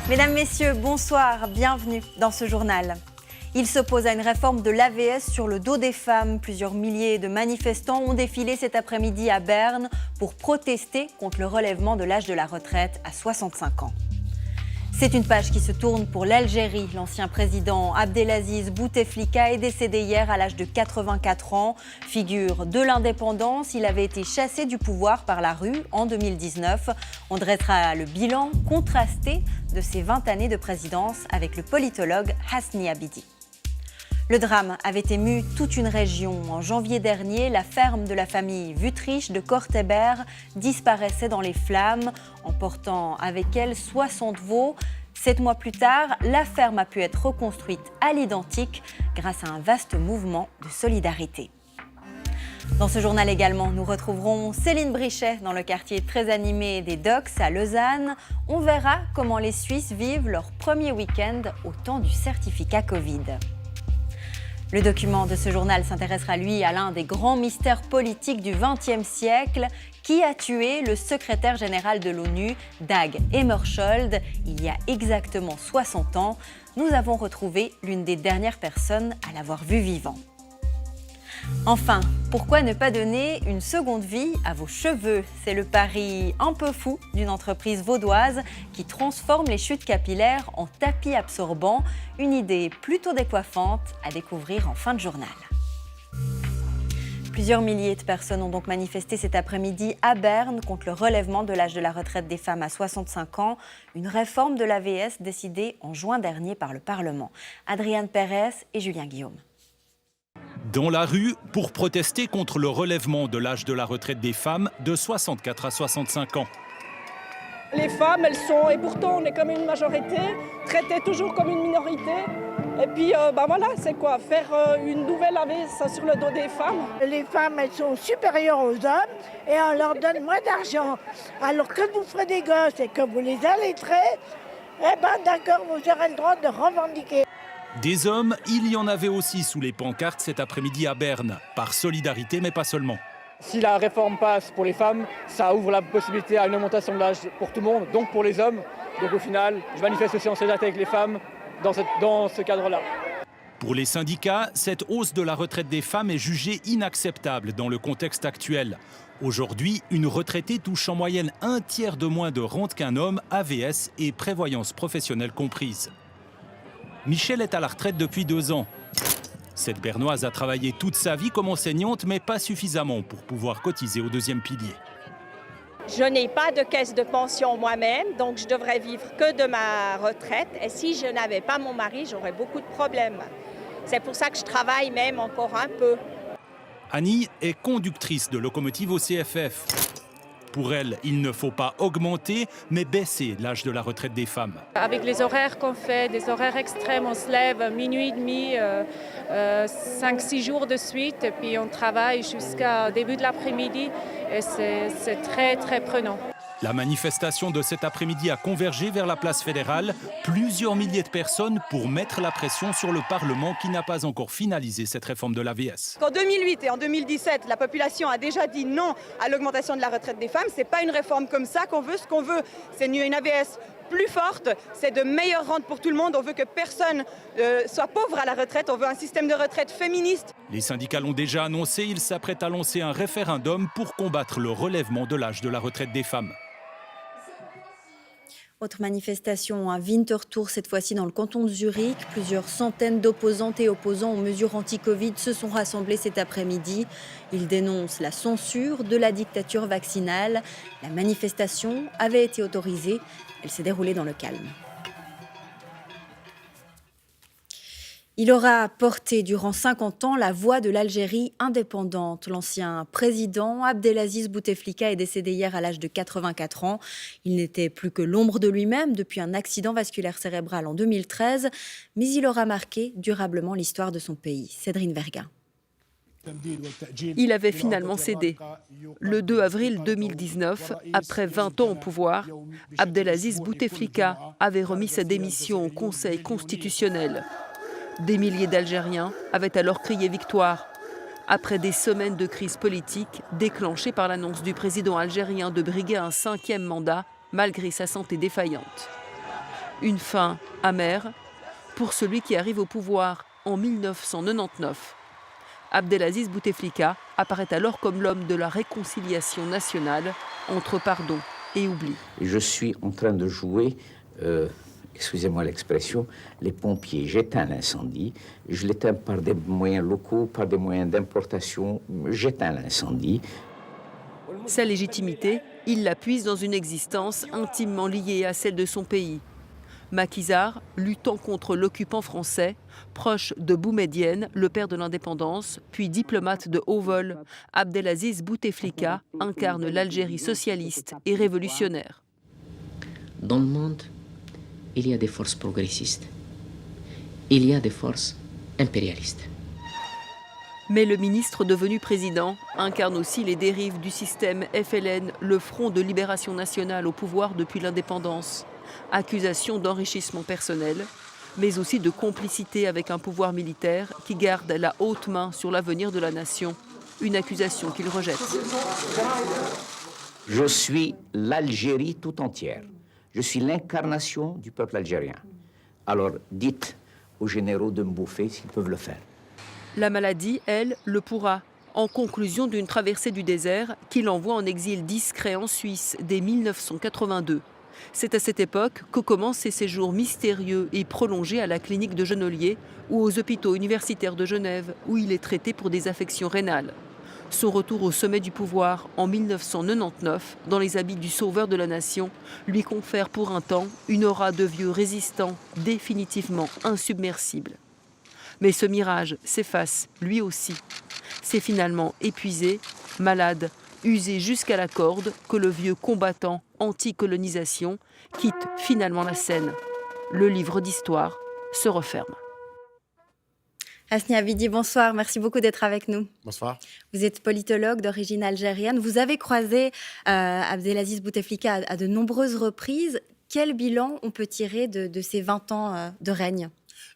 Mesdames, Messieurs, bonsoir, bienvenue dans ce journal. Il s'oppose à une réforme de l'AVS sur le dos des femmes. Plusieurs milliers de manifestants ont défilé cet après-midi à Berne pour protester contre le relèvement de l'âge de la retraite à 65 ans. C'est une page qui se tourne pour l'Algérie. L'ancien président Abdelaziz Bouteflika est décédé hier à l'âge de 84 ans. Figure de l'indépendance, il avait été chassé du pouvoir par la rue en 2019. On dressera le bilan contrasté de ses 20 années de présidence avec le politologue Hasni Abidi. Le drame avait ému toute une région. En janvier dernier, la ferme de la famille Wüttrich de Korteberg disparaissait dans les flammes, emportant avec elle 60 veaux. 7 mois plus tard, la ferme a pu être reconstruite à l'identique grâce à un vaste mouvement de solidarité. Dans ce journal également, nous retrouverons Céline Brichet dans le quartier très animé des Docks à Lausanne. On verra comment les Suisses vivent leur premier week-end au temps du certificat Covid. Le document de ce journal s'intéressera, lui, à l'un des grands mystères politiques du XXe siècle. Qui a tué le secrétaire général de l'ONU, Dag Hammarskjöld, il y a exactement 60 ans? Nous avons retrouvé l'une des dernières personnes à l'avoir vu vivant. Enfin, pourquoi ne pas donner une seconde vie à vos cheveux? C'est le pari un peu fou d'une entreprise vaudoise qui transforme les chutes capillaires en tapis absorbants. Une idée plutôt décoiffante à découvrir en fin de journal. Plusieurs milliers de personnes ont donc manifesté cet après-midi à Berne contre le relèvement de l'âge de la retraite des femmes à 65 ans, une réforme de l'AVS décidée en juin dernier par le Parlement. Adriane Pérez et Julien Guillaume. Dans la rue pour protester contre le relèvement de l'âge de la retraite des femmes de 64 à 65 ans. Les femmes, elles sont, et pourtant on est comme une majorité, traitées toujours comme une minorité. Et puis voilà, c'est quoi? Faire une nouvelle AVS sur le dos des femmes. Les femmes, elles sont supérieures aux hommes et on leur donne moins d'argent. Alors que vous ferez des gosses et que vous les allaiterez, eh ben d'accord, vous aurez le droit de revendiquer. Des hommes, il y en avait aussi sous les pancartes cet après-midi à Berne, par solidarité mais pas seulement. Si la réforme passe pour les femmes, ça ouvre la possibilité à une augmentation de l'âge pour tout le monde, donc pour les hommes. Donc au final, je manifeste aussi en solidarité avec les femmes dans ce cadre-là. Pour les syndicats, cette hausse de la retraite des femmes est jugée inacceptable dans le contexte actuel. Aujourd'hui, une retraitée touche en moyenne un tiers de moins de rente qu'un homme, AVS et prévoyance professionnelle comprise. Michel est à la retraite depuis 2 ans. Cette Bernoise a travaillé toute sa vie comme enseignante, mais pas suffisamment pour pouvoir cotiser au deuxième pilier. Je n'ai pas de caisse de pension moi-même, donc je devrais vivre que de ma retraite. Et si je n'avais pas mon mari, j'aurais beaucoup de problèmes. C'est pour ça que je travaille même encore un peu. Annie est conductrice de locomotive au CFF. Pour elle, il ne faut pas augmenter, mais baisser l'âge de la retraite des femmes. Avec les horaires qu'on fait, des horaires extrêmes, on se lève à minuit et demi, 5-6 jours de suite, et puis on travaille jusqu'au début de l'après-midi, et c'est très, très prenant. La manifestation de cet après-midi a convergé vers la place fédérale. Plusieurs milliers de personnes pour mettre la pression sur le Parlement qui n'a pas encore finalisé cette réforme de l'AVS. En 2008 et en 2017, la population a déjà dit non à l'augmentation de la retraite des femmes. Ce n'est pas une réforme comme ça qu'on veut. Ce qu'on veut, c'est une AVS plus forte, c'est de meilleures rentes pour tout le monde. On veut que personne soit pauvre à la retraite. On veut un système de retraite féministe. Les syndicats l'ont déjà annoncé. Ils s'apprêtent à lancer un référendum pour combattre le relèvement de l'âge de la retraite des femmes. Autre manifestation à Winterthur, cette fois-ci dans le canton de Zurich. Plusieurs centaines d'opposantes et opposants aux mesures anti-Covid se sont rassemblés cet après-midi. Ils dénoncent la censure de la dictature vaccinale. La manifestation avait été autorisée. Elle s'est déroulée dans le calme. Il aura porté durant 50 ans la voix de l'Algérie indépendante. L'ancien président Abdelaziz Bouteflika est décédé hier à l'âge de 84 ans. Il n'était plus que l'ombre de lui-même depuis un accident vasculaire cérébral en 2013, mais il aura marqué durablement l'histoire de son pays. Cédrine Verga. Il avait finalement cédé. Le 2 avril 2019, après 20 ans au pouvoir, Abdelaziz Bouteflika avait remis sa démission au Conseil constitutionnel. Des milliers d'Algériens avaient alors crié victoire, après des semaines de crise politique déclenchée par l'annonce du président algérien de briguer un 5e mandat malgré sa santé défaillante. Une fin amère pour celui qui arrive au pouvoir en 1999. Abdelaziz Bouteflika apparaît alors comme l'homme de la réconciliation nationale entre pardon et oubli. Je suis en train de jouer, excusez-moi l'expression, les pompiers. J'éteins l'incendie, je l'éteins par des moyens locaux, par des moyens d'importation, j'éteins l'incendie. Sa légitimité, il la puise dans une existence intimement liée à celle de son pays. Macky Sall, luttant contre l'occupant français, proche de Boumedienne, le père de l'indépendance, puis diplomate de haut vol, Abdelaziz Bouteflika incarne l'Algérie socialiste et révolutionnaire. Dans le monde, il y a des forces progressistes, il y a des forces impérialistes. Mais le ministre devenu président incarne aussi les dérives du système FLN, le Front de Libération Nationale au pouvoir depuis l'indépendance. Accusation d'enrichissement personnel, mais aussi de complicité avec un pouvoir militaire qui garde la haute main sur l'avenir de la nation, une accusation qu'il rejette. Je suis l'Algérie tout entière. Je suis l'incarnation du peuple algérien. Alors dites aux généraux de me bouffer s'ils peuvent le faire. La maladie, elle, le pourra, en conclusion d'une traversée du désert qui l'envoie en exil discret en Suisse dès 1982. C'est à cette époque que commencent ses séjours mystérieux et prolongés à la clinique de Genolier ou aux hôpitaux universitaires de Genève, où il est traité pour des affections rénales. Son retour au sommet du pouvoir en 1999, dans les habits du sauveur de la nation, lui confère pour un temps une aura de vieux résistant, définitivement insubmersible. Mais ce mirage s'efface, lui aussi. C'est finalement épuisé, malade, usé jusqu'à la corde, que le vieux combattant anti-colonisation quitte finalement la scène. Le livre d'histoire se referme. Hasni Abidi, bonsoir. Merci beaucoup d'être avec nous. Bonsoir. Vous êtes politologue d'origine algérienne. Vous avez croisé Abdelaziz Bouteflika à de nombreuses reprises. Quel bilan on peut tirer de ces 20 ans de règne ?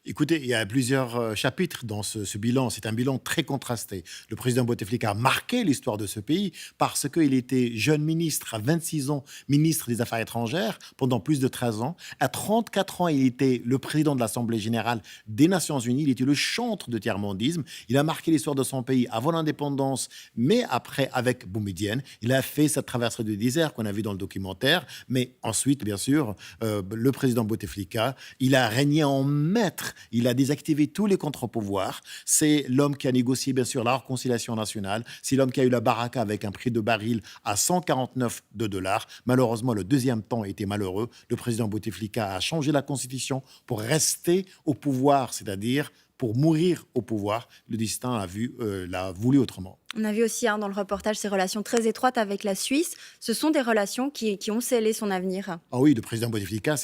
Écoutez, il y a plusieurs chapitres dans ce bilan. C'est un bilan très contrasté. Le président Bouteflika a marqué l'histoire de ce pays parce qu'il était jeune ministre à 26 ans, ministre des Affaires étrangères pendant plus de 13 ans. À 34 ans, il était le président de l'Assemblée générale des Nations Unies. Il était le chantre de tiers-mondisme. Il a marqué l'histoire de son pays avant l'indépendance, mais après avec Boumedienne. Il a fait cette traversée du désert qu'on a vu dans le documentaire. Mais ensuite, bien sûr, le président Bouteflika, il a régné en maître. Il a désactivé tous les contre-pouvoirs. C'est l'homme qui a négocié, bien sûr, la réconciliation nationale. C'est l'homme qui a eu la baraka avec un prix de baril à 149 $. Malheureusement, le deuxième temps était malheureux. Le président Bouteflika a changé la constitution pour rester au pouvoir, c'est-à-dire pour mourir au pouvoir. Le destin l'a voulu autrement. On a vu aussi dans le reportage ces relations très étroites avec la Suisse. Ce sont des relations qui ont scellé son avenir. Ah oui, le président Bouteflika,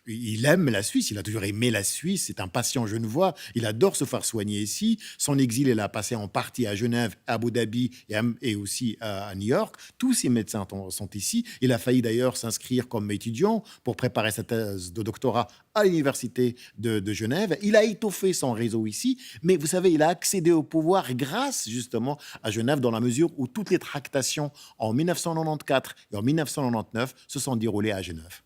il aime la Suisse, il a toujours aimé la Suisse, c'est un patient genevois, il adore se faire soigner ici. Son exil, il a passé en partie à Genève, à Abu Dhabi et aussi à New York. Tous ces médecins sont ici. Il a failli d'ailleurs s'inscrire comme étudiant pour préparer sa thèse de doctorat à l'université de Genève. Il a étoffé son réseau ici, mais vous savez, il a accédé au pouvoir grâce justement à Genève, dans la mesure où toutes les tractations en 1994 et en 1999 se sont déroulées à Genève.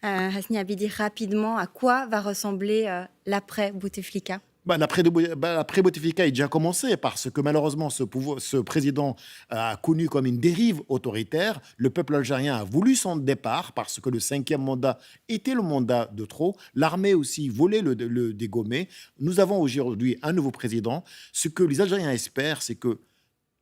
Hasni Abidi, rapidement, à quoi va ressembler l'après-Bouteflika ? L'après Bouteflika est déjà commencé parce que malheureusement, ce président a connu comme une dérive autoritaire. Le peuple algérien a voulu son départ parce que le 5e mandat était le mandat de trop. L'armée aussi voulait le dégommer. Nous avons aujourd'hui un nouveau président. Ce que les Algériens espèrent, c'est que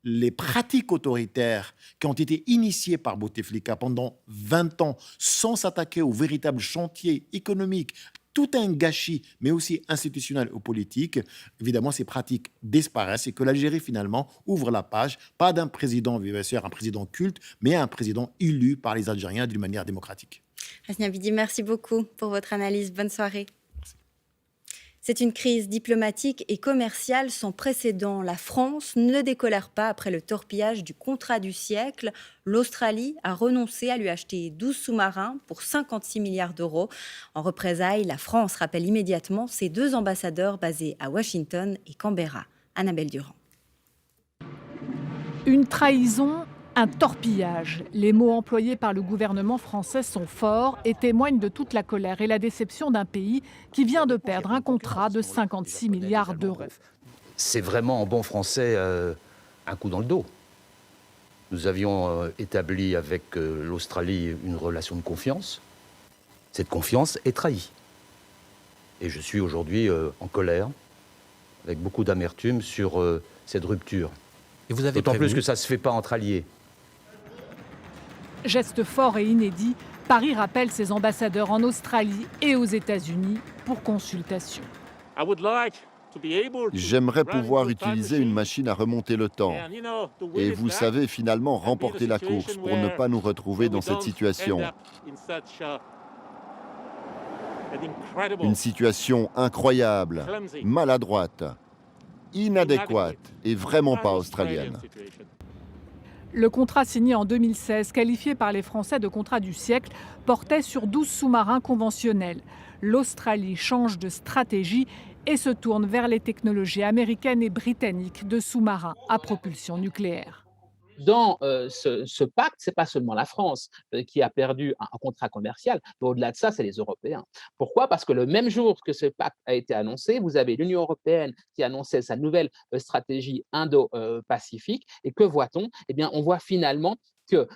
les pratiques autoritaires qui ont été initiées par Bouteflika pendant 20 ans sans s'attaquer au véritable chantier économique, tout un gâchis, mais aussi institutionnel ou politique, évidemment, ces pratiques disparaissent et que l'Algérie, finalement, ouvre la page, pas d'un président, bien sûr, un président culte, mais un président élu par les Algériens d'une manière démocratique. Hasni Abidi, merci beaucoup pour votre analyse. Bonne soirée. C'est une crise diplomatique et commerciale sans précédent. La France ne décolère pas après le torpillage du contrat du siècle. L'Australie a renoncé à lui acheter 12 sous-marins pour 56 milliards d'euros. En représailles, la France rappelle immédiatement ses 2 ambassadeurs basés à Washington et Canberra. Annabelle Durand. Une trahison Un torpillage. Les mots employés par le gouvernement français sont forts et témoignent de toute la colère et la déception d'un pays qui vient de perdre un contrat de 56 milliards d'euros. C'est vraiment en bon français un coup dans le dos. Nous avions établi avec l'Australie une relation de confiance. Cette confiance est trahie. Et je suis aujourd'hui en colère, avec beaucoup d'amertume sur cette rupture. D'autant plus que ça ne se fait pas entre alliés. Geste fort et inédit, Paris rappelle ses ambassadeurs en Australie et aux États-Unis pour consultation. J'aimerais pouvoir utiliser une machine à remonter le temps. Et vous savez, finalement, remporter la course pour ne pas nous retrouver dans cette situation. Une situation incroyable, maladroite, inadéquate et vraiment pas australienne. Le contrat signé en 2016, qualifié par les Français de contrat du siècle, portait sur 12 sous-marins conventionnels. L'Australie change de stratégie et se tourne vers les technologies américaines et britanniques de sous-marins à propulsion nucléaire. Dans ce pacte, ce n'est pas seulement la France qui a perdu un contrat commercial, mais au-delà de ça, c'est les Européens. Pourquoi ? Parce que le même jour que ce pacte a été annoncé, vous avez l'Union européenne qui annonçait sa nouvelle stratégie Indo-Pacifique. Et que voit-on ? Eh bien, on voit finalement que,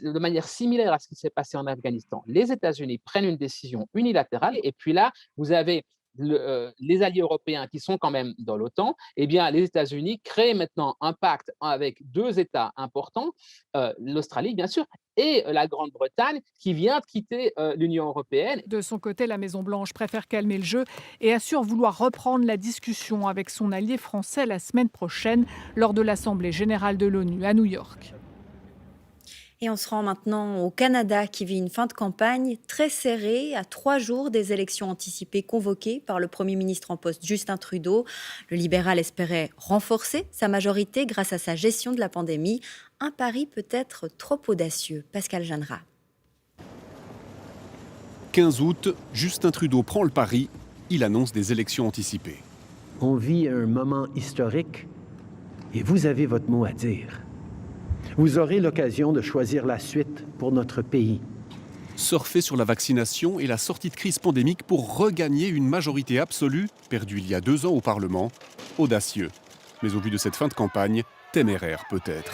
de manière similaire à ce qui s'est passé en Afghanistan, les États-Unis prennent une décision unilatérale. Et puis là, vous avez les alliés européens qui sont quand même dans l'OTAN, eh bien, les États-Unis créent maintenant un pacte avec deux États importants, l'Australie bien sûr, et la Grande-Bretagne qui vient de quitter l'Union européenne. De son côté, la Maison-Blanche préfère calmer le jeu et assure vouloir reprendre la discussion avec son allié français la semaine prochaine lors de l'Assemblée générale de l'ONU à New York. Et on se rend maintenant au Canada qui vit une fin de campagne très serrée à 3 jours des élections anticipées convoquées par le Premier ministre en poste Justin Trudeau. Le libéral espérait renforcer sa majorité grâce à sa gestion de la pandémie. Un pari peut-être trop audacieux. Pascal Jeanneret. 15 août, Justin Trudeau prend le pari. Il annonce des élections anticipées. On vit un moment historique et vous avez votre mot à dire. Vous aurez l'occasion de choisir la suite pour notre pays. Surfer sur la vaccination et la sortie de crise pandémique pour regagner une majorité absolue, perdue il y a 2 ans au Parlement. Audacieux. Mais au vu de cette fin de campagne, téméraire peut-être.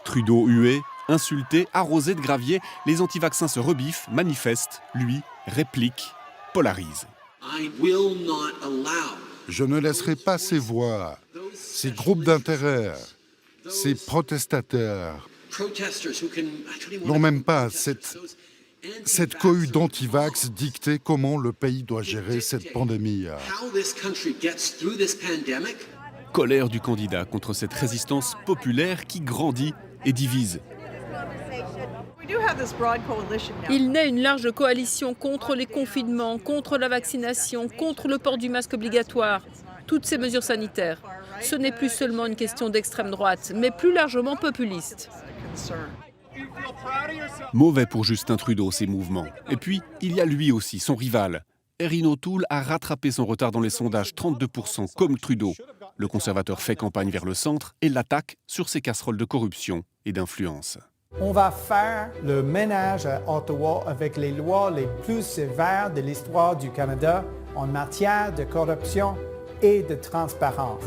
Trudeau hué, insulté, arrosé de gravier, les anti-vaccins se rebiffent, manifestent, lui, réplique, polarise. Je ne laisserai pas ces voix, ces groupes d'intérêt, ces protestataires, non même pas cette cohue d'antivax dicter comment le pays doit gérer cette pandémie. Colère du candidat contre cette résistance populaire qui grandit et divise. Il naît une large coalition contre les confinements, contre la vaccination, contre le port du masque obligatoire. Toutes ces mesures sanitaires. Ce n'est plus seulement une question d'extrême droite, mais plus largement populiste. Mauvais pour Justin Trudeau, ces mouvements. Et puis, il y a lui aussi, son rival. Erin O'Toole a rattrapé son retard dans les sondages, 32% comme Trudeau. Le conservateur fait campagne vers le centre et l'attaque sur ses casseroles de corruption et d'influence. On va faire le ménage à Ottawa avec les lois les plus sévères de l'histoire du Canada en matière de corruption et de transparence.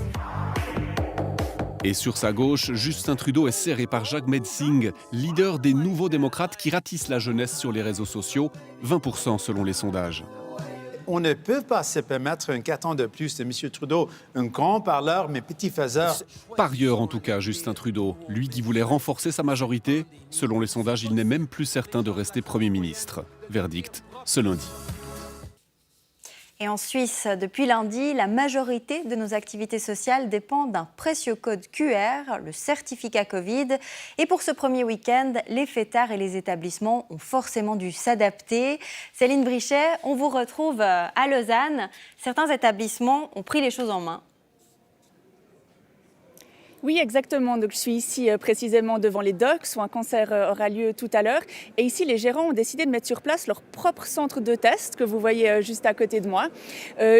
Et sur sa gauche, Justin Trudeau est serré par Jagmeet Singh, leader des Nouveaux démocrates qui ratissent la jeunesse sur les réseaux sociaux, 20% selon les sondages. On ne peut pas se permettre un carton de plus de M. Trudeau, un grand parleur mais petit faiseur. Parieur en tout cas, Justin Trudeau, lui qui voulait renforcer sa majorité. Selon les sondages, il n'est même plus certain de rester Premier ministre. Verdict ce lundi. Et en Suisse, depuis lundi, la majorité de nos activités sociales dépend d'un précieux code QR, le certificat Covid. Et pour ce premier week-end, les fêtards et les établissements ont forcément dû s'adapter. Céline Brichet, on vous retrouve à Lausanne. Certains établissements ont pris les choses en main. Oui, exactement. Donc, je suis ici précisément devant les docks où un concert aura lieu tout à l'heure. Et ici, les gérants ont décidé de mettre sur place leur propre centre de test que vous voyez juste à côté de moi.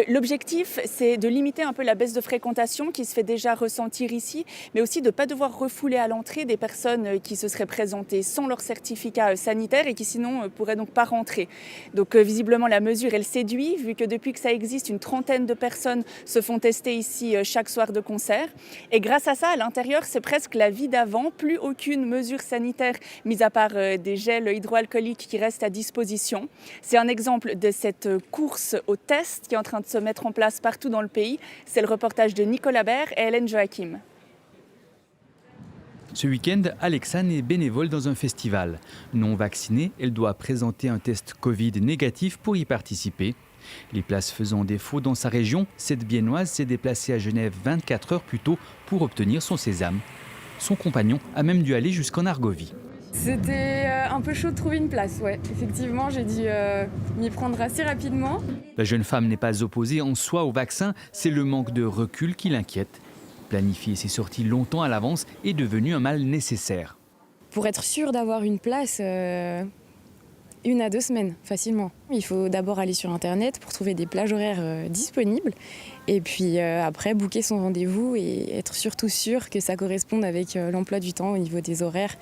L'objectif, c'est de limiter un peu la baisse de fréquentation qui se fait déjà ressentir ici, mais aussi de ne pas devoir refouler à l'entrée des personnes qui se seraient présentées sans leur certificat sanitaire et qui sinon ne pourraient donc pas rentrer. Donc, visiblement, la mesure, elle séduit, vu que depuis que ça existe, une trentaine de personnes se font tester ici chaque soir de concert. Et grâce à ça, à l'intérieur, c'est presque la vie d'avant, plus aucune mesure sanitaire, mis à part des gels hydroalcooliques qui restent à disposition. C'est un exemple de cette course au test qui est en train de se mettre en place partout dans le pays. C'est le reportage de Nicolas Baer et Hélène Joachim. Ce week-end, Alexane est bénévole dans un festival. Non vaccinée, elle doit présenter un test Covid négatif pour y participer. Les places faisant défaut dans sa région, cette Biennoise s'est déplacée à Genève 24 heures plus tôt pour obtenir son sésame. Son compagnon a même dû aller jusqu'en Argovie. C'était un peu chaud de trouver une place, ouais. Effectivement, j'ai dû m'y prendre assez rapidement. La jeune femme n'est pas opposée en soi au vaccin, c'est le manque de recul qui l'inquiète. Planifier ses sorties longtemps à l'avance est devenu un mal nécessaire. Pour être sûr d'avoir une place, 1 à 2 semaines, facilement. Il faut d'abord aller sur Internet pour trouver des plages horaires disponibles et puis après booker son rendez-vous et être surtout sûr que ça corresponde avec l'emploi du temps au niveau des horaires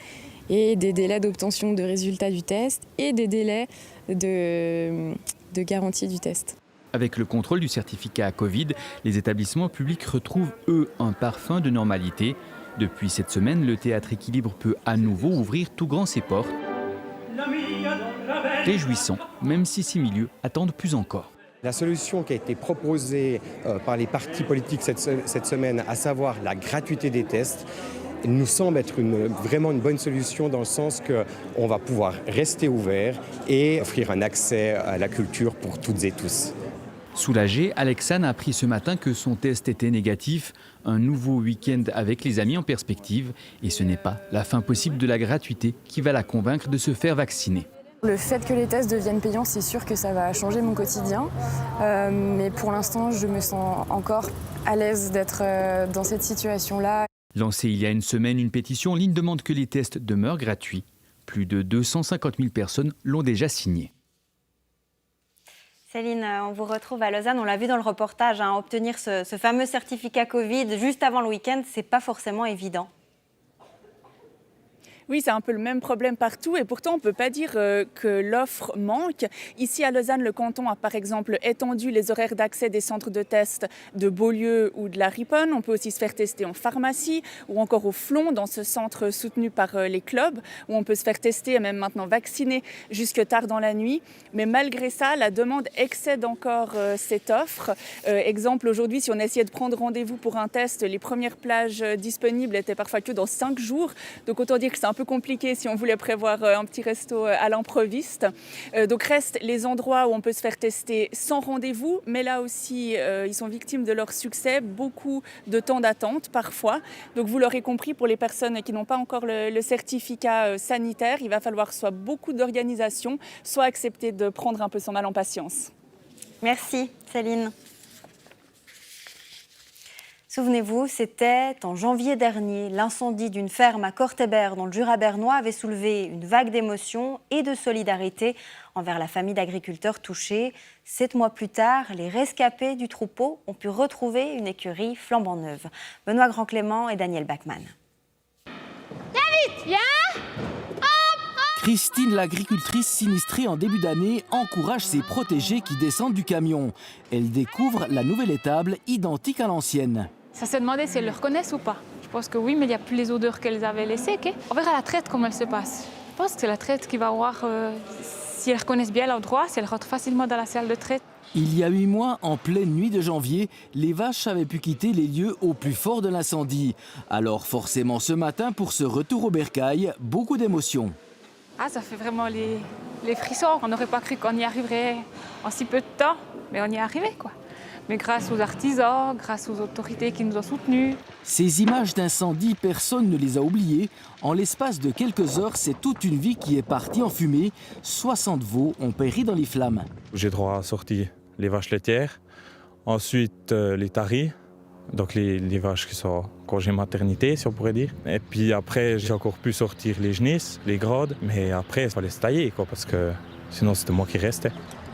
et des délais d'obtention de résultats du test et des délais de garantie du test. Avec le contrôle du certificat Covid, les établissements publics retrouvent, eux, un parfum de normalité. Depuis cette semaine, le Théâtre Équilibre peut à nouveau ouvrir tout grand ses portes. Réjouissant, même si ces milieux attendent plus encore. La solution qui a été proposée par les partis politiques cette semaine, à savoir la gratuité des tests, nous semble être vraiment une bonne solution dans le sens qu'on va pouvoir rester ouvert et offrir un accès à la culture pour toutes et tous. Soulagé, Alexane a appris ce matin que son test était négatif. Un nouveau week-end avec les amis en perspective. Et ce n'est pas la fin possible de la gratuité qui va la convaincre de se faire vacciner. Le fait que les tests deviennent payants, c'est sûr que ça va changer mon quotidien. Mais pour l'instant, je me sens encore à l'aise d'être dans cette situation-là. Lancée il y a une semaine, une pétition en ligne demande que les tests demeurent gratuits. Plus de 250 000 personnes l'ont déjà signé. Céline, on vous retrouve à Lausanne. On l'a vu dans le reportage, obtenir ce fameux certificat Covid juste avant le week-end, c'est pas forcément évident. Oui, c'est un peu le même problème partout et pourtant on ne peut pas dire que l'offre manque. Ici à Lausanne, le canton a par exemple étendu les horaires d'accès des centres de test de Beaulieu ou de la Riponne. On peut aussi se faire tester en pharmacie ou encore au Flon, dans ce centre soutenu par les clubs, où on peut se faire tester et même maintenant vacciner jusque tard dans la nuit. Mais malgré ça, la demande excède encore cette offre. Exemple, aujourd'hui, si on essayait de prendre rendez-vous pour un test, les premières plages disponibles étaient parfois que dans 5 jours. Donc autant dire que c'est un peu compliqué si on voulait prévoir un petit resto à l'improviste. Donc restent les endroits où on peut se faire tester sans rendez-vous, mais là aussi ils sont victimes de leur succès, beaucoup de temps d'attente parfois. Donc vous l'aurez compris, pour les personnes qui n'ont pas encore le certificat sanitaire, il va falloir soit beaucoup d'organisation, soit accepter de prendre un peu son mal en patience. Merci Céline. Souvenez-vous, c'était en janvier dernier. L'incendie d'une ferme à Cortébert, dans le Jura bernois, avait soulevé une vague d'émotion et de solidarité envers la famille d'agriculteurs touchés. 7 mois plus tard, les rescapés du troupeau ont pu retrouver une écurie flambant neuve. Benoît Grand-Clément et Daniel Bachmann. David, viens! Christine, l'agricultrice sinistrée en début d'année, encourage ses protégés qui descendent du camion. Elle découvre la nouvelle étable identique à l'ancienne. Ça s'est demandé si elles le reconnaissent ou pas. Je pense que oui, mais il n'y a plus les odeurs qu'elles avaient laissées. Okay, on verra la traite, comment elle se passe. Je pense que c'est la traite qui va voir si elles reconnaissent bien l'endroit, si elles rentrent facilement dans la salle de traite. Il y a 8 mois, en pleine nuit de janvier, les vaches avaient pu quitter les lieux au plus fort de l'incendie. Alors forcément ce matin, pour ce retour au bercail, beaucoup d'émotions. Ah, ça fait vraiment les frissons. On n'aurait pas cru qu'on y arriverait en si peu de temps, mais on y est arrivé, quoi. Mais grâce aux artisans, grâce aux autorités qui nous ont soutenus. Ces images d'incendie, personne ne les a oubliées. En l'espace de quelques heures, c'est toute une vie qui est partie en fumée. 60 veaux ont péri dans les flammes. J'ai droit à sortir les vaches laitières, ensuite les taris, Donc les vaches qui sont en congé maternité, si on pourrait dire. Et puis après, j'ai encore pu sortir les genisses, les grades, mais après, il fallait se tailler, quoi, parce que sinon c'était moi qui restais.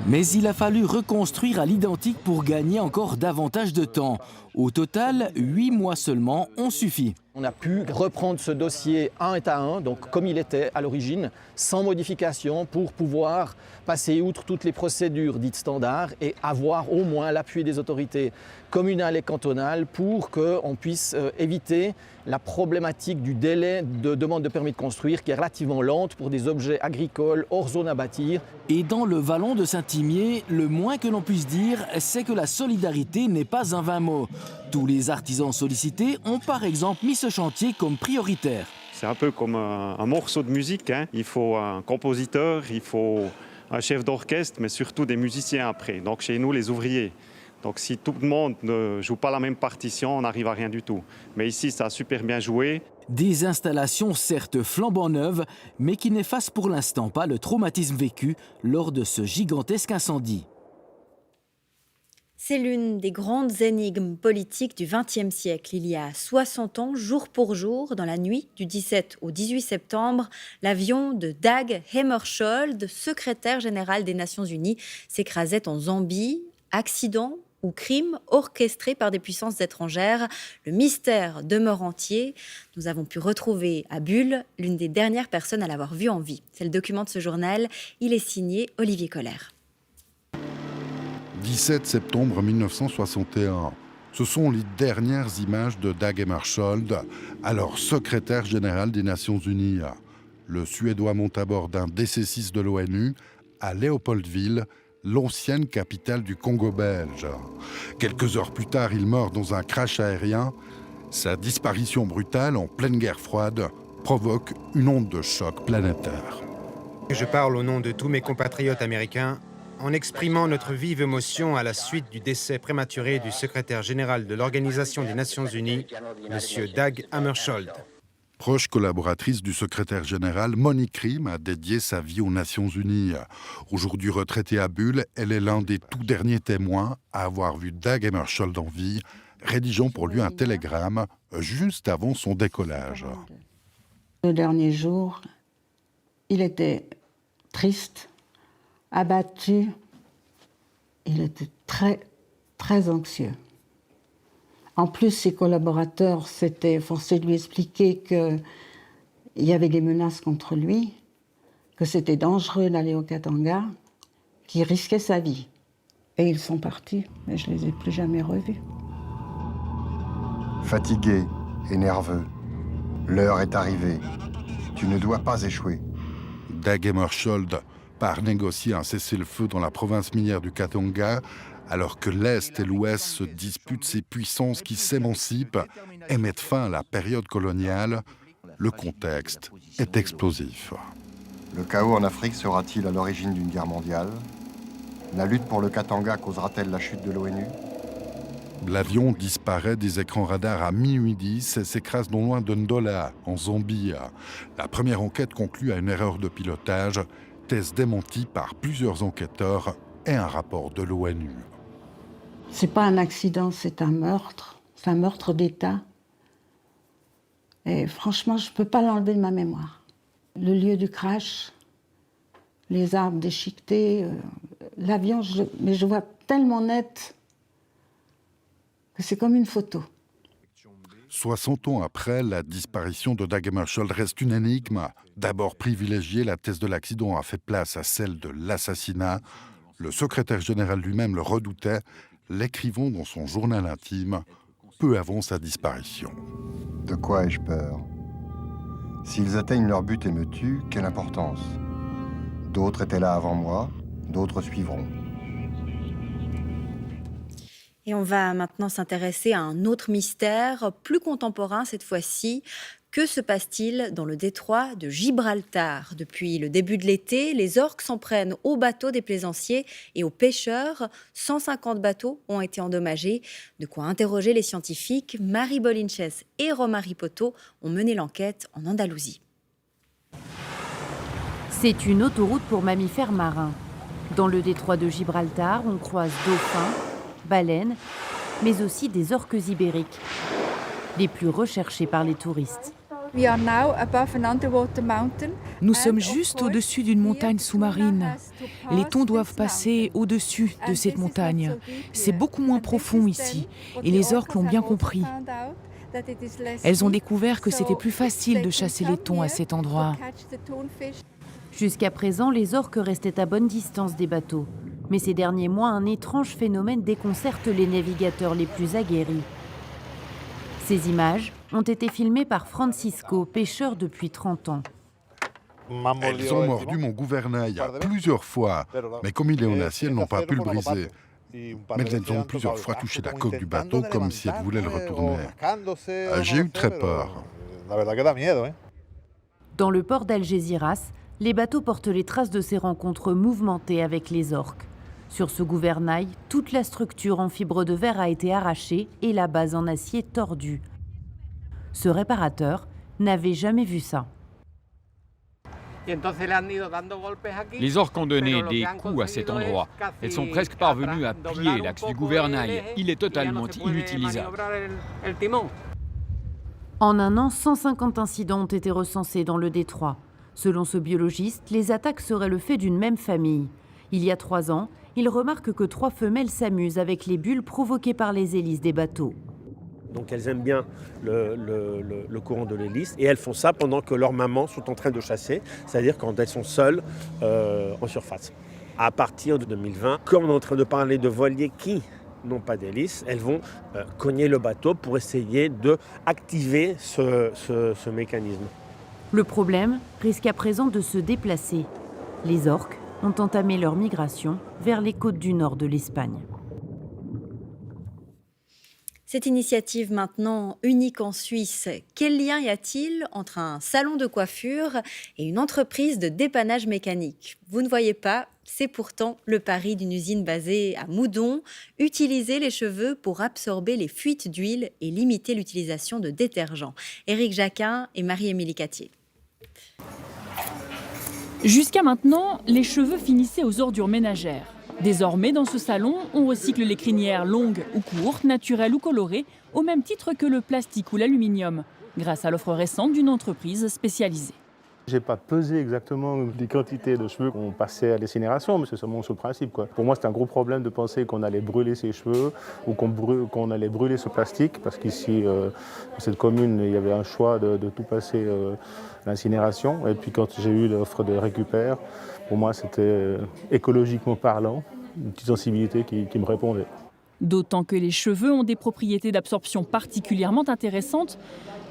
Mais il a fallu reconstruire à l'identique pour gagner encore davantage de temps. Au total, 8 mois seulement ont suffi. On a pu reprendre ce dossier un à un, donc comme il était à l'origine, sans modification, pour pouvoir passer outre toutes les procédures dites standards et avoir au moins l'appui des autorités communales et cantonales pour qu'on puisse éviter la problématique du délai de demande de permis de construire qui est relativement lente pour des objets agricoles hors zone à bâtir. Et dans le vallon de Saint-Imier, le moins que l'on puisse dire, c'est que la solidarité n'est pas un vain mot. Tous les artisans sollicités ont par exemple mis ce chantier comme prioritaire. C'est un peu comme un morceau de musique, hein. Il faut un compositeur, il faut un chef d'orchestre, mais surtout des musiciens après. Donc chez nous, les ouvriers. Donc si tout le monde ne joue pas la même partition, on n'arrive à rien du tout. Mais ici, ça a super bien joué. Des installations certes flambant neuves, mais qui n'effacent pour l'instant pas le traumatisme vécu lors de ce gigantesque incendie. C'est l'une des grandes énigmes politiques du XXe siècle. Il y a 60 ans, jour pour jour, dans la nuit du 17 au 18 septembre, l'avion de Dag Hammarskjöld, secrétaire général des Nations Unies, s'écrasait en Zambie. Accident ou crime orchestré par des puissances étrangères. Le mystère demeure entier. Nous avons pu retrouver à Bulle l'une des dernières personnes à l'avoir vu en vie. C'est le document de ce journal. Il est signé Olivier Collère. 17 septembre 1961. Ce sont les dernières images de Dag Hammarskjöld, alors secrétaire général des Nations Unies. Le Suédois monte à bord d'un DC-6 de l'ONU à Léopoldville, l'ancienne capitale du Congo belge. Quelques heures plus tard, il meurt dans un crash aérien. Sa disparition brutale en pleine guerre froide provoque une onde de choc planétaire. Je parle au nom de tous mes compatriotes américains en exprimant notre vive émotion à la suite du décès prématuré du secrétaire général de l'Organisation des Nations Unies, M. Dag Hammarskjöld. Proche collaboratrice du secrétaire général, Monique Riem a dédié sa vie aux Nations Unies. Aujourd'hui retraitée à Bulle, elle est l'un des tout derniers témoins à avoir vu Dag Hammarskjöld en vie, rédigeant pour lui un télégramme juste avant son décollage. Le dernier jour, il était triste, abattu, il était très, très anxieux. En plus, ses collaborateurs s'étaient forcés de lui expliquer qu'il y avait des menaces contre lui, que c'était dangereux d'aller au Katanga, qu'il risquait sa vie. Et ils sont partis, mais je ne les ai plus jamais revus. Fatigué et nerveux, l'heure est arrivée. Tu ne dois pas échouer. Dag Hammarskjöld part négocier un cessez-le-feu dans la province minière du Katanga, alors que l'Est et l'Ouest se disputent ces puissances qui s'émancipent et mettent fin à la période coloniale. Le contexte est explosif. Le chaos en Afrique sera-t-il à l'origine d'une guerre mondiale? La lutte pour le Katanga causera-t-elle la chute de l'ONU? L'avion disparaît des écrans radars à minuit 10 et s'écrase non loin de Ndola, en Zambie. La première enquête conclut à une erreur de pilotage, thèse démentie par plusieurs enquêteurs et un rapport de l'ONU. C'est pas un accident, c'est un meurtre. C'est un meurtre d'État. Et franchement, je ne peux pas l'enlever de ma mémoire. Le lieu du crash, les arbres déchiquetés, l'avion, mais je vois tellement net que c'est comme une photo. 60 ans après, la disparition de Dag Hammarskjöld reste une énigme. D'abord privilégiée, la thèse de l'accident a fait place à celle de l'assassinat. Le secrétaire général lui-même le redoutait, l'écrivant dans son journal intime, peu avant sa disparition. De quoi ai-je peur? S'ils atteignent leur but et me tuent, quelle importance? D'autres étaient là avant moi, d'autres suivront. Et on va maintenant s'intéresser à un autre mystère, plus contemporain cette fois-ci. Que se passe-t-il dans le détroit de Gibraltar? Depuis le début de l'été, les orques s'en prennent aux bateaux des plaisanciers et aux pêcheurs. 150 bateaux ont été endommagés. De quoi interroger les scientifiques. Marie Bolinches et Romary Poto ont mené l'enquête en Andalousie. C'est une autoroute pour mammifères marins. Dans le détroit de Gibraltar, on croise dauphins, baleines mais aussi des orques ibériques, les plus recherchés par les touristes. Nous sommes juste au-dessus d'une montagne sous-marine. Les thons doivent passer au-dessus de cette montagne. C'est beaucoup moins profond ici, et les orques l'ont bien compris. Elles ont découvert que c'était plus facile de chasser les thons à cet endroit. Jusqu'à présent, les orques restaient à bonne distance des bateaux. Mais ces derniers mois, un étrange phénomène déconcerte les navigateurs les plus aguerris. Ces images ont été filmées par Francisco, pêcheur depuis 30 ans. Elles ont mordu mon gouvernail plusieurs fois, mais comme il est en acier, elles n'ont pas pu le briser. Mais elles ont plusieurs fois touché la coque du bateau comme si elles voulaient le retourner. J'ai eu très peur. Dans le port d'Algeciras, les bateaux portent les traces de ces rencontres mouvementées avec les orques. Sur ce gouvernail, toute la structure en fibre de verre a été arrachée et la base en acier tordue. Ce réparateur n'avait jamais vu ça. Les orques ont donné des coups à cet endroit. Elles sont presque parvenues à plier l'axe du gouvernail. Il est totalement inutilisable. En un an, 150 incidents ont été recensés dans le détroit. Selon ce biologiste, les attaques seraient le fait d'une même famille. Il y a 3 ans, il remarque que 3 femelles s'amusent avec les bulles provoquées par les hélices des bateaux. Donc elles aiment bien le courant de l'hélice et elles font ça pendant que leurs mamans sont en train de chasser, c'est-à-dire quand elles sont seules en surface. À partir de 2020, comme on est en train de parler de voiliers qui n'ont pas d'hélice, elles vont cogner le bateau pour essayer d'activer ce mécanisme. Le problème risque à présent de se déplacer. Les orques ont entamé leur migration vers les côtes du nord de l'Espagne. Cette initiative maintenant unique en Suisse, quel lien y a-t-il entre un salon de coiffure et une entreprise de dépannage mécanique? Vous ne voyez pas, c'est pourtant le pari d'une usine basée à Moudon, utiliser les cheveux pour absorber les fuites d'huile et limiter l'utilisation de détergents. Éric Jacquin et Marie-Émilie Cattier. Jusqu'à maintenant, les cheveux finissaient aux ordures ménagères. Désormais, dans ce salon, on recycle les crinières longues ou courtes, naturelles ou colorées, au même titre que le plastique ou l'aluminium, grâce à l'offre récente d'une entreprise spécialisée. Je n'ai pas pesé exactement les quantités de cheveux qu'on passait à l'incinération, mais c'est seulement ce principe, quoi. Pour moi, c'est un gros problème de penser qu'on allait brûler ses cheveux ou qu'on allait brûler ce plastique, parce qu'ici, dans cette commune, il y avait un choix de tout passer à l'incinération. Et puis quand j'ai eu l'offre de récupère, pour moi, c'était écologiquement parlant, une petite sensibilité qui me répondait. D'autant que les cheveux ont des propriétés d'absorption particulièrement intéressantes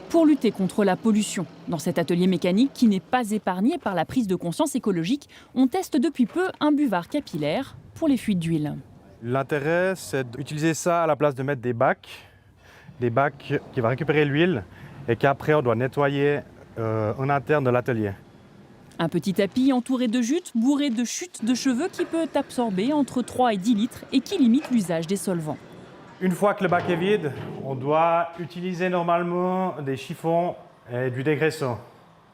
pour lutter contre la pollution. Dans cet atelier mécanique qui n'est pas épargné par la prise de conscience écologique, on teste depuis peu un buvard capillaire pour les fuites d'huile. L'intérêt, c'est d'utiliser ça à la place de mettre des bacs qui vont récupérer l'huile et qu'après on doit nettoyer en interne de l'atelier. Un petit tapis entouré de jute, bourré de chutes de cheveux qui peut absorber entre 3 et 10 litres et qui limite l'usage des solvants. Une fois que le bac est vide, on doit utiliser normalement des chiffons et du dégraissant,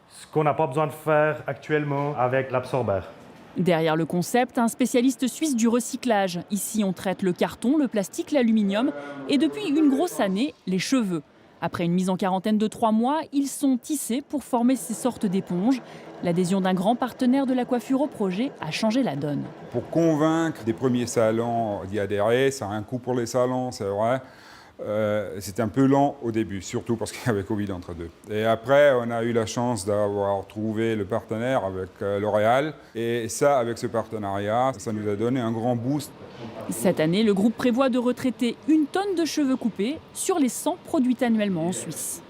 ce qu'on n'a pas besoin de faire actuellement avec l'absorbeur. Derrière le concept, un spécialiste suisse du recyclage. Ici, on traite le carton, le plastique, l'aluminium et depuis une grosse année, les cheveux. Après une mise en quarantaine de 3 mois, ils sont tissés pour former ces sortes d'éponges. L'adhésion d'un grand partenaire de la coiffure au projet a changé la donne. Pour convaincre des premiers salons d'y adhérer, ça a un coût pour les salons, c'est vrai. C'était un peu lent au début, surtout parce qu'il y avait Covid entre deux. Et après, on a eu la chance d'avoir trouvé le partenaire avec L'Oréal. Et ça, avec ce partenariat, ça nous a donné un grand boost. Cette année, le groupe prévoit de retraiter 1 tonne de cheveux coupés sur les 100 produits annuellement en Suisse.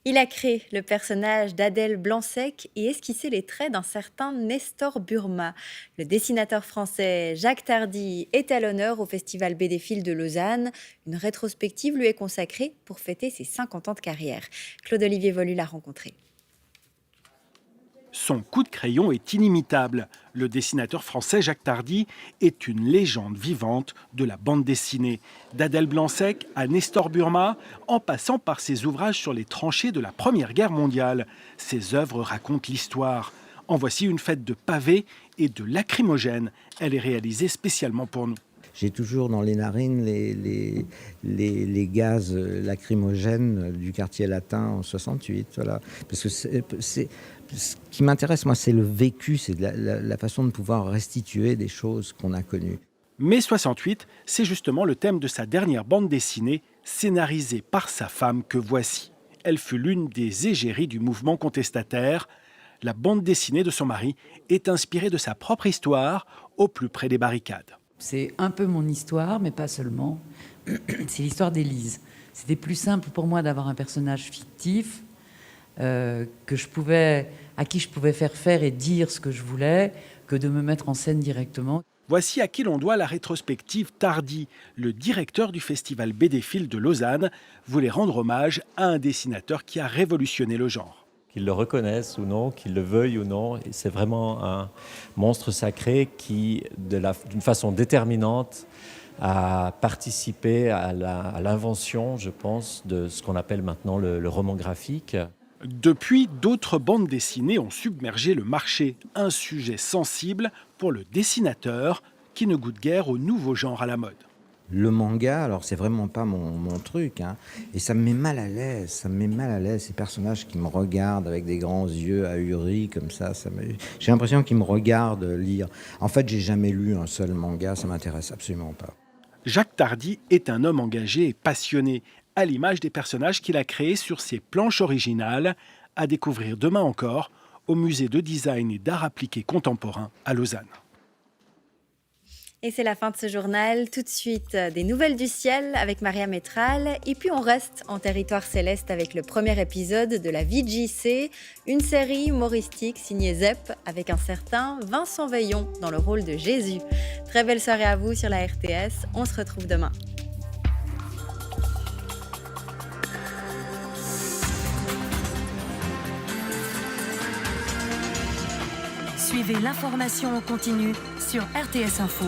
Il a créé le personnage d'Adèle Blanc-Sec et esquissé les traits d'un certain Nestor Burma. Le dessinateur français Jacques Tardy est à l'honneur au Festival BD-Fil de Lausanne. Une rétrospective lui est consacrée pour fêter ses 50 ans de carrière. Claude-Olivier Volu l'a rencontré. Son coup de crayon est inimitable. Le dessinateur français Jacques Tardy est une légende vivante de la bande dessinée. D'Adèle Blanc-Sec à Nestor Burma, en passant par ses ouvrages sur les tranchées de la Première Guerre mondiale. Ses œuvres racontent l'histoire. En voici une fête de pavés et de lacrymogènes. Elle est réalisée spécialement pour nous. j'ai toujours dans les narines les gaz lacrymogènes du quartier latin en 68. Voilà. Parce que ce qui m'intéresse, moi, c'est le vécu, c'est la façon de pouvoir restituer des choses qu'on a connues. Mai 68, c'est justement le thème de sa dernière bande dessinée, scénarisée par sa femme, que voici. Elle fut l'une des égéries du mouvement contestataire. La bande dessinée de son mari est inspirée de sa propre histoire, au plus près des barricades. C'est un peu mon histoire, mais pas seulement. C'est l'histoire d'Élise. C'était plus simple pour moi d'avoir un personnage fictif à qui je pouvais faire et dire ce que je voulais, que de me mettre en scène directement. Voici à qui l'on doit la rétrospective Tardy. Le directeur du festival BDFil de Lausanne voulait rendre hommage à un dessinateur qui a révolutionné le genre. Qu'ils le reconnaissent ou non, qu'ils le veuillent ou non, c'est vraiment un monstre sacré qui, d'une façon déterminante, a participé à l'invention, je pense, de ce qu'on appelle maintenant le roman graphique. Depuis, d'autres bandes dessinées ont submergé le marché. Un sujet sensible pour le dessinateur qui ne goûte guère au nouveau genre à la mode. Le manga, alors c'est vraiment pas mon truc, hein, et ça me met mal à l'aise. Ces personnages qui me regardent avec des grands yeux ahuris comme ça. J'ai l'impression qu'ils me regardent lire. En fait, j'ai jamais lu un seul manga, ça m'intéresse absolument pas. Jacques Tardy est un homme engagé et passionné, à l'image des personnages qu'il a créés sur ses planches originales, à découvrir demain encore au musée de design et d'art appliqué contemporain à Lausanne. Et c'est la fin de ce journal. Tout de suite, des nouvelles du ciel avec Maria Métral. Et puis on reste en territoire céleste avec le premier épisode de la VJC, une série humoristique signée ZEP avec un certain Vincent Veillon dans le rôle de Jésus. Très belle soirée à vous sur la RTS. On se retrouve demain. Suivez l'information en continu sur RTS Info.